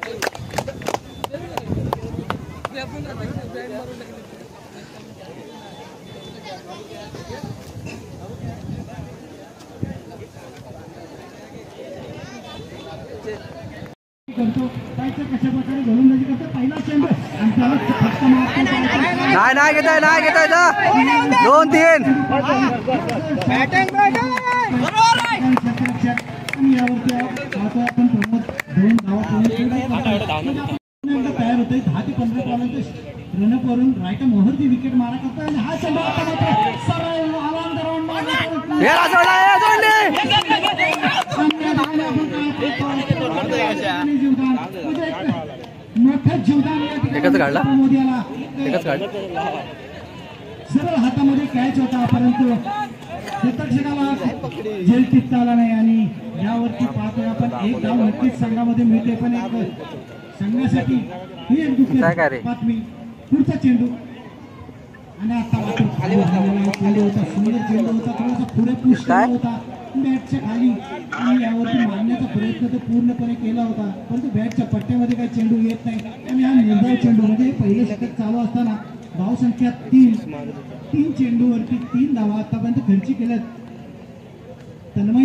करतो कशा प्रकारे गोलंदाजी करतो पहिला चेंडू आणि त्याला फटका नाही घेताय 2-3 आणि यावरती आपण प्रमोद 2 धावा तयार होतोय 10 ते 15 बॉलांचे रनअप वरून रायटा मोहरची विकेट मारा करतोय आणि हा चेंडू आता मात्र सरळ मोठं जीवदान एकच काढला सरळ हातामध्ये कॅच होता परंतु क्षेत्रक्षकाला झेल टिपता आला नाही आणि यावरती पाहतोय आपण एक धाव नक्कीच संघामध्ये मिळते पण एक संघासाठी ही एक दुःखद बातमी पुढचा चेंडू आणि आता खाली चेंडू होता सुंदर चेंडू होता थोडासा पुढे पुश केला होता बॅटच्या खाली आणि यावरती मारण्याचा प्रयत्न तो पूर्णपणे केला होता परंतु बॅटच्या पट्ट्यामध्ये काही चेंडू येत नाही आणि हा निर्धाव चेंडू म्हणजे पहिले षटक चालू असताना धाव संख्या 3 चेंडूवरती 3 धावा आतापर्यंत खर्ची केल्यात तन्मय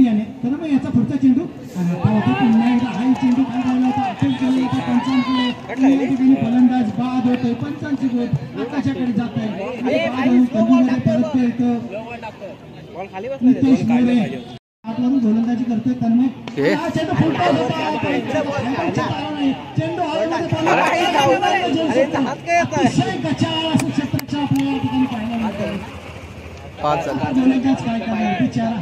याचा पुढचा चेंडू पुन्हा एकदा हा चेंडू काय राहिला होता अटेल केला होता पंचांकडे या ठिकाणी फलंदाज बाद होतोय पंचांची गोट आकाशाकडे जात आहे परत येतो नितेश मोरे आपल्याला गोलंदाजी करतोय तन्मय हा चेंडू फुलटॉस चेंडू अतिशय गचाळ असं क्षेत्राच्या आपल्याला या ठिकाणी पाहायला मिळतंय 5 गोलंदाज काय करणार बिचारा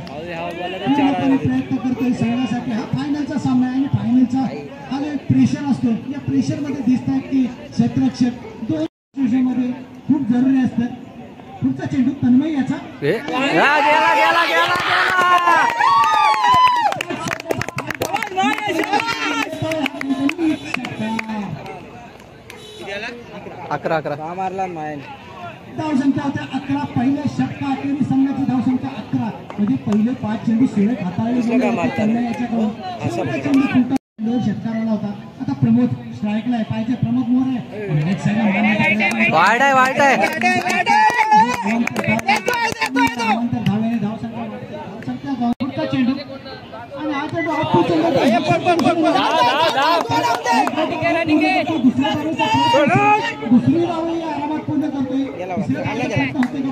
प्रयत्न करतोय सगळ्यासाठी हा फायनलचा सामना आहे आणि फायनलचा हा एक प्रेशर असतो या प्रेशर मध्ये दिसत आहे की क्षेत्ररक्षक 2 मध्ये खूप जरुरी असतात पुढचा चेंडू तन्मय याचा अकरा मारला धावसंख्या होत्या 11 पहिल्या षटका अखेरी संघाची धावसंख्या 11 म्हणजे पहिले 5 चेंडू सुरेख हाताळले गेले याच्याकडून चेंडू षटकाराला होता आता प्रमोद स्ट्राईकला आहे पाहिजे प्रमोद मोरे वाईट आहे धावेने धावसंख्या पुढचा चेंडू आणि हा चेंडू दुसरी धाव आरामात पूर्ण करतोय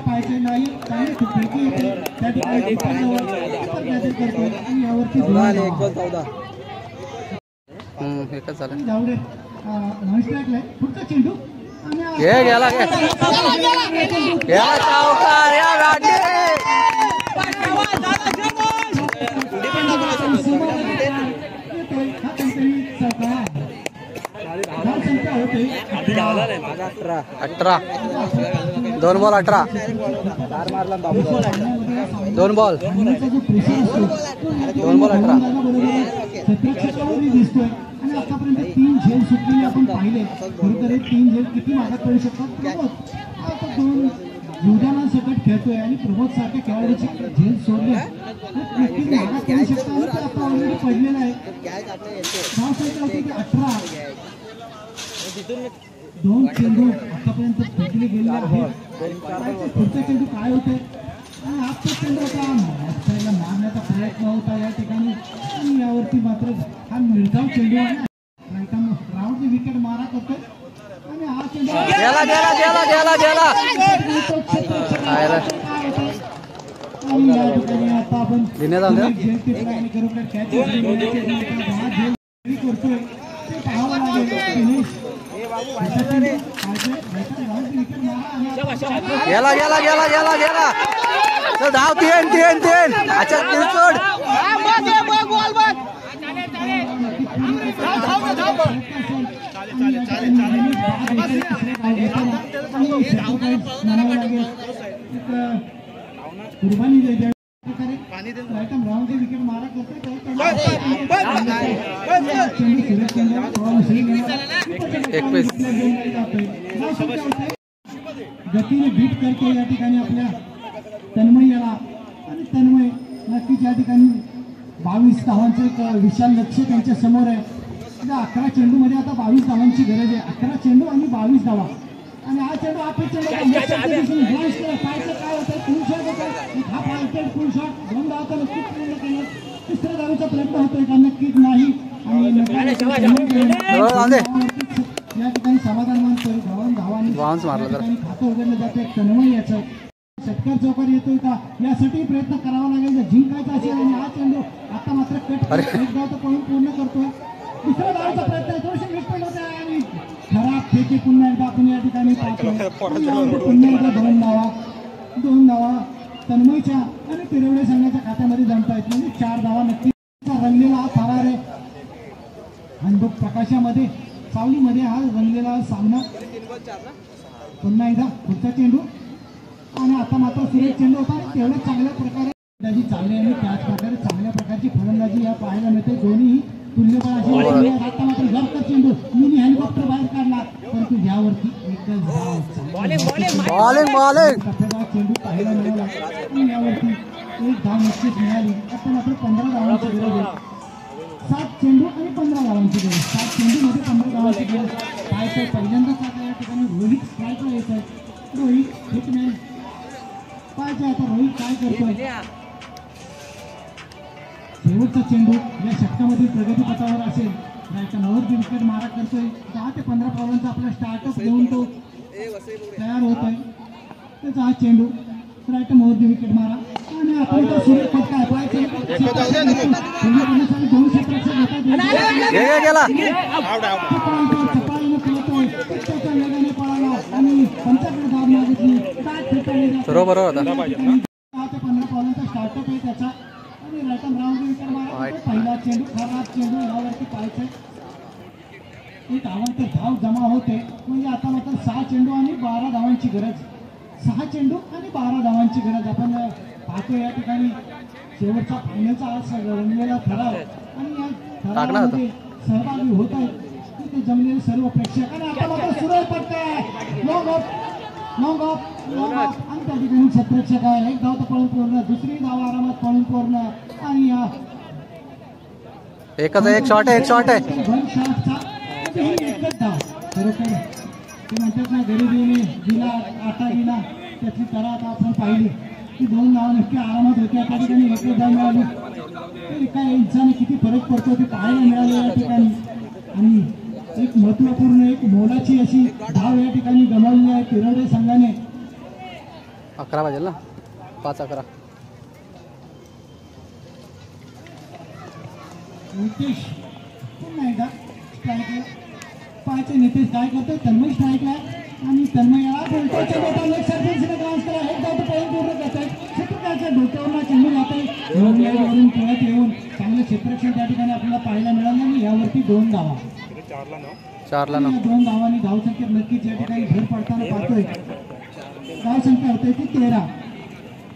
पाहिजे नाही त्या ठिकाणी करतोय आणि यावरती एकच झालं नॉन स्ट्राईकला पुढचा चेंडू गेला होते 18 2 बॉल 18 2 बॉल 18 दिसतोय आणि आतापर्यंत 3 झेल सुटलेले आपण पाहिले खरोखर हे 3 झेल किती मागात पडू शकतात आता 2 युद्धांसकट खेळतोय आणि प्रमोद सारख्या खेळाडूची झेल सोडले नक्कीच मागात पडू शकतात आता ऑलरेडी पडलेला आहे धावसंख्या होती 18 2 चेंडू आतापर्यंत फेकले गेले आहेत पुढचा चेंडू काय होते आणि आजचा चेंडू होता मारण्याचा प्रयत्न होता या ठिकाणी आणि यावरती मात्र हा निर्धाव चेंडू राऊंडची विकेट मारा करतोय आणि हा चेंडू आता आपण करतोय ते पाहावं लागेल गेला धाव 3 अच्छा सोड कुर्बानी द्या विकेट मारा करते गतीने बीट करते या ठिकाणी आपल्या तन्मय याला आणि तन्मय नक्कीच या ठिकाणी 22 धावांचं एक विशाल लक्ष्य त्यांच्या समोर आहे 11 चेंडू मध्ये आता 22 धावांची गरज आहे. 11 चेंडू आणि 22 धावा. आणि हा चेंडू आपल्या चेंडू पाहायचं काय होतं, फुल शॉट होतं. हा पाहिजे फुल शॉट 2 धावा तर नक्कीच पूर्ण केलं. तिसऱ्या धावेचा प्रयत्न होतोय का, नक्कीच नाही. या ठिकाणी समाधान मानतोय. बाउन्स मारला तर खातं उघडलं जातं. तन्मय याचं षटकार चौकार येतोय का यासाठी प्रयत्न करावा लागेल जिंकायचा असेल. आणि हा चेंडू आता मात्र कट एक धाव तर पळून पूर्ण करतोय. दुसऱ्या धावाचा प्रयत्न थोडेसे मिस्टेक होते आणि खराब फेकी पुन्हा एकदा आपण या ठिकाणी पाहतोय. पुन्हा एकदा 2 धावा तन्मयच्या आणि तिरवडे संघाच्या खात्यामध्ये जमतायत. म्हणजे 4 धावा नक्की रंगलेला हा फरार आहे. आणि बघ प्रकाशामध्ये सावलीमध्ये हा रंगलेला सामना. पुन्हा एकदा पुढचा चेंडू आणि आता मात्र सुरेश चेंडू होता. तेवढ्या चांगल्या प्रकारे फलंदाजी चालली आणि त्याच प्रकारे चांगल्या प्रकारची फलंदाजी या पाहायला मिळते. दोन्ही तुल्यबळ अशी. आता मात्र जर चेंडू मिनी हेलिकॉप्टर बाहेर काढला परंतु यावरती एकच चेंडू पाहायला मिळाला आणि यावरती एक धाव नक्कीच मिळाली. आता मात्र 15 धावांची गरज आहे. 7 चेंडू आणि 15 धावांची गरज. 7 चेंडू मध्ये 15 धावांची गरज. काय पहिल्यांदाच आता या ठिकाणी रोहित स्ट्रायकला येत आहे. रोहित हिटमॅन पाहिजे. आता रोहित काय करतोय. शेवटचा चेंडू या षटकामधील प्रगतीपथावर असेल. रायटमवरती विकेट मारा करतोय. 10 ते 15 फॉलांचा आपला स्टार्टअप घेऊन तो तयार होतोय. त्याचा हा चेंडू रायटमवरती विकेट मारा आणि आपण तो सुरेश फटका पाहिजे. दोन क्षेत्ररक्षक त्याच्या वेगाने पळाला आणि पंचाकडे धाव मागितली. बरोबर होता. 10 ते 15 फॉलांचा स्टार्टअप आहे त्याचा आणि रायटम राऊंड विकेट मारा. पहिला चेंडू खराब चेंडू यावरती पाहायचं. एक आवडते धाव जमा होते. म्हणजे आता मात्र 6 चेंडू आणि 12 धावांची गरज. 6 चेंडू आणि 12 धावांची गरज आपण पाहतो. या ठिकाणी शेवटचा फायनलचा आज रंगलेला ठराव आणि या ठरावामध्ये सहभागी होत आहेत तिथे जमलेले सर्व प्रेक्षक. आणि आता मात्र सुरेश फटका लॉंग ऑफ आणि त्या ठिकाणी क्षेत्ररक्षक आहे. एक धाव तर पळून पूर्ण. दुसरी धाव आरामात पळून पूर्ण. आणि या एक शॉट आहे. 2 शॉटचा एकच धाव. खरोखर ते म्हणतात ना गरिबीने दिला आटा दिला त्यातली तरा आता आपण पाहिली की 2 धावा नक्की आरामात होत्या. त्या ठिकाणी एकच धाव मिळाली. एका इंचाने किती फरक पडतो ते पाहायला मिळाले या ठिकाणी. आणि एक महत्वपूर्ण एक मोलाची अशी धाव या ठिकाणी गमावली आहे तिरवडे संघाने. 11 वाजेल ना. 5-11. नितेश पुन्हा एकदा स्ट्राईकला पाहायचे. नितेश काय करतोय. तन्मय स्ट्राईकला आणि तन्मयाला बोलतोय एक धाव पळून पूर्ण करत आहे. क्षेत्ररक्षकाच्या डोक्यावरून चेंडू जातोय. वरून पळत येऊन चांगलं क्षेत्ररक्षण त्या ठिकाणी आपल्याला पाहायला मिळालं आणि यावरती 2 धावा. 4 ला 2 धावांनी धावसंख्येत नक्कीच या ठिकाणी भर पडताना पाहतोय. धावसंख्या होते ती 13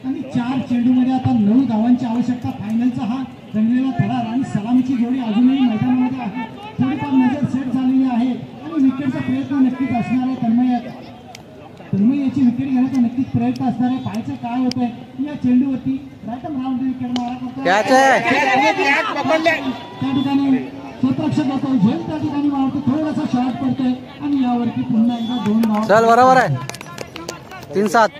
आणि 4 चेंडूमध्ये आता 9 धावांची आवश्यकता. फायनलचा हा रंगलेला थरार आणि सलामीची जोडी अजूनही मैदानामध्ये आहे. थोडीफार नजर सेट झालेली आहे आणि विकेटचा प्रयत्न नक्कीच असणार आहे. तन्मय याची विकेट घेण्याचा नक्कीच प्रयत्न असणार आहे. पाहायचं काय होतंय. या चेंडूवरती रायटम राऊंड विकेट मारा करतो. त्या ठिकाणी क्षेत्ररक्षक होतो. झेल त्या ठिकाणी मारतो. थोडासा शॉट पडतोय आणि यावरती पुन्हा एकदा 2 धावा. चल बरोबर आहे. 3-7.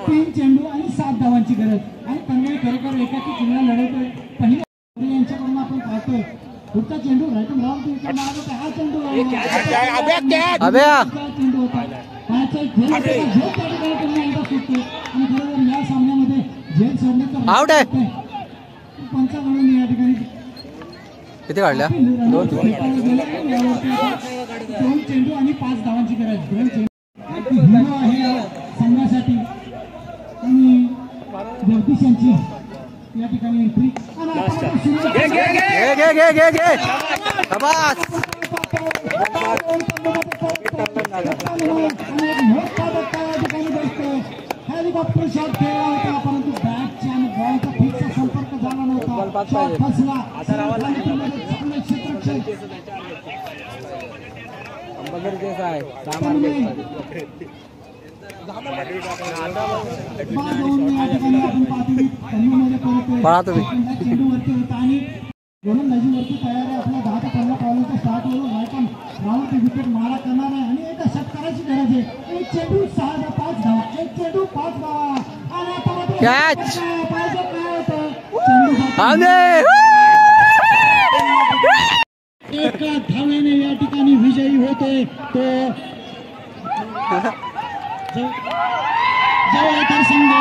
3 चेंडू आणि 7 धावांची गरज. आणि तन्मय खरोखर एकाची चिन्ह लढवतोय. पहिल्या यांच्याकडून आपण पाहतोय. पुढचा चेंडू रायटम राऊंड विकेट मारा करतो. हा चेंडू चेंडू होता. झेल त्या ठिकाणी पुन्हा एकदा सुटतो आणि बरोबर या सामन्यामध्ये झेल सोडले तर आउट आहे. पंचाकडून या ठिकाणी किती काढल्या. 2 चेंडू आणि 5 धावांची गरज. 2 चेंडू आहे संघासाठी आणि जगदीश यांची या ठिकाणी एंट्री. हेलिकॉप्टर शॉट खेळला होता परंतु बॅटच्या आणि बॉलचा फिक्सचा संपर्क झाला नव्हता. शॉट फसला. चांगले क्षेत्ररक्षण पळा तुम्ही. चेंडूवरती होता आणि गोलंदाजीवरती तयार आहे आपला 10 ते 15 पावलांचा स्टार्ट होऊन रायकम राऊंड विकेट मारा करणार आहे आणि एका षटकाराची गरज आहे. एक चेंडू 5 धावा, एक चेंडू 5 धावा आणि आता मात्र कॅच! पाहिजे काय होतं चेंडू आले! एका धावेने या ठिकाणी विजयी होते तो जवळकर संघ